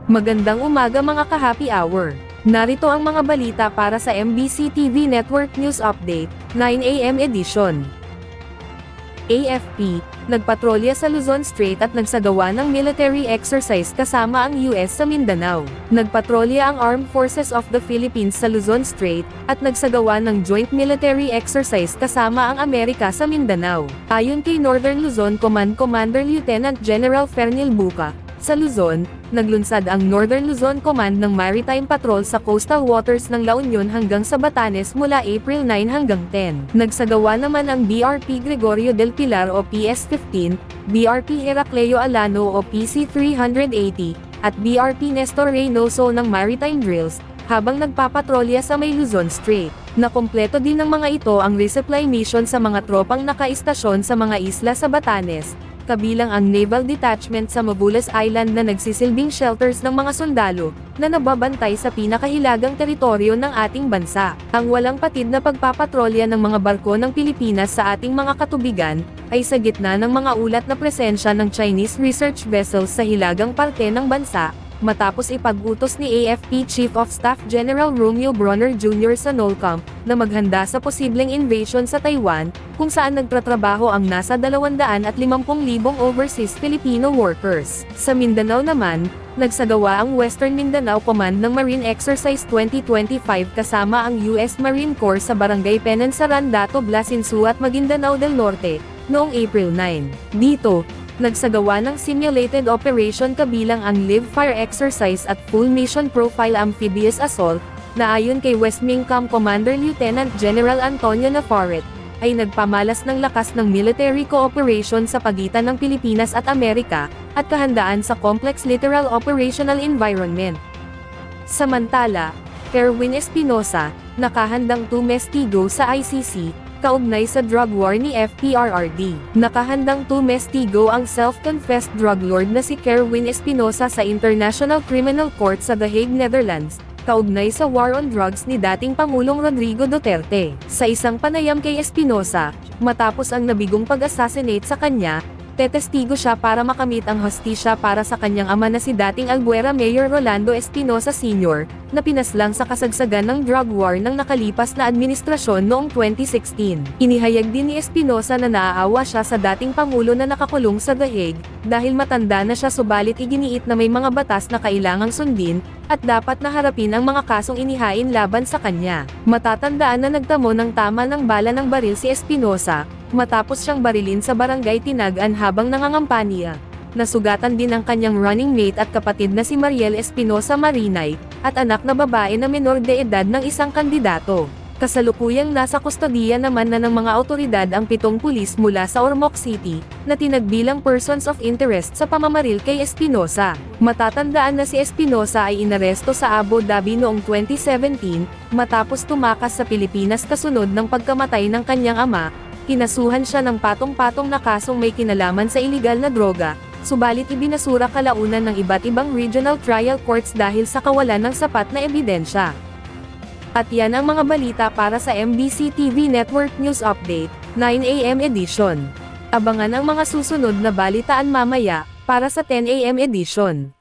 Magandang umaga mga ka-happy hour. Narito ang mga balita para sa MBC TV Network News Update, 9 AM edition. AFP, nagpatrolya sa Luzon Strait at nagsagawa ng military exercise kasama ang US sa Mindanao. Nagpatrolya ang Armed Forces of the Philippines sa Luzon Strait, at nagsagawa ng joint military exercise kasama ang Amerika sa Mindanao. Ayon kay Northern Luzon Command Commander Lieutenant General Fernil Buca, sa Luzon, naglunsad ang Northern Luzon Command ng Maritime Patrol sa coastal waters ng La Union hanggang sa Batanes mula April 9 hanggang 10. Nagsagawa naman ang BRP Gregorio del Pilar o PS-15, BRP Heracleo Alano o PC-380, at BRP Nestor Reynoso ng maritime drills, habang nagpapatrolya sa may Luzon Strait. Nakumpleto din ng mga ito ang resupply mission sa mga tropang nakaistasyon sa mga isla sa Batanes, kabilang ang Naval Detachment sa Mabulas Island na nagsisilbing shelters ng mga sundalo, na nababantay sa pinakahilagang teritoryo ng ating bansa. Ang walang patid na pagpapatrolya ng mga barko ng Pilipinas sa ating mga katubigan, ay sa gitna ng mga ulat na presensya ng Chinese research vessels sa hilagang parte ng bansa, matapos ipag-utos ni AFP Chief of Staff General Romeo Bronner Jr. sa NOLCAM, na maghanda sa posibleng invasion sa Taiwan, kung saan nagtatrabaho ang nasa 250,000 overseas Filipino workers. Sa Mindanao naman, nagsagawa ang Western Mindanao Command ng Marine Exercise 2025 kasama ang US Marine Corps sa Barangay Penansaran, Dato Blasinsu at Maguindanao del Norte, noong April 9. Dito, nagsagawa ng simulated operation kabilang ang live fire exercise at full mission profile amphibious assault, na ayon kay West Mingcom Commander Lieutenant General Antonio Nafarret, ay nagpamalas ng lakas ng military cooperation sa pagitan ng Pilipinas at Amerika, at kahandaan sa complex littoral operational environment. Samantala, Kerwin Espinosa, nakahandang tumestigo sa ICC, kaugnay sa drug war ni FPRRD. Nakahandang tumestigo ang self-confessed drug lord na si Kerwin Espinosa sa International Criminal Court sa The Hague, Netherlands, kaugnay sa war on drugs ni dating Pangulong Rodrigo Duterte. Sa isang panayam kay Espinosa, matapos ang nabigong pag-assassinate sa kanya, tetestigo siya para makamit ang hustisya para sa kanyang ama na si dating Albuera Mayor Rolando Espinosa Sr., na pinaslang sa kasagsagan ng drug war ng nakalipas na administrasyon noong 2016. Inihayag din ni Espinosa na naaawa siya sa dating Pangulo na nakakulong sa The Hague, dahil matanda na siya subalit iginiit na may mga batas na kailangang sundin, at dapat na harapin ang mga kasong inihain laban sa kanya. Matatandaan na nagtamo ng tama ng bala ng baril si Espinosa, matapos siyang barilin sa barangay Tinagan habang nangangampanya. Nasugatan din ang kanyang running mate at kapatid na si Mariel Espinosa Marinay, at anak na babae na menor de edad ng isang kandidato. Kasalukuyang nasa kustodiya naman na ng mga otoridad ang 7 pulis mula sa Ormoc City, na tinagbilang persons of interest sa pamamaril kay Espinosa. Matatandaan na si Espinosa ay inaresto sa Abu Dhabi noong 2017, matapos tumakas sa Pilipinas kasunod ng pagkamatay ng kanyang ama. Kinasuhan siya ng patong-patong na kasong may kinalaman sa iligal na droga, subalit ibinasura kalaunan ng iba't ibang regional trial courts dahil sa kawalan ng sapat na ebidensya. At yan ang mga balita para sa MBC TV Network News Update, 9 AM edition. Abangan ang mga susunod na balitaan mamaya, para sa 10 AM edition.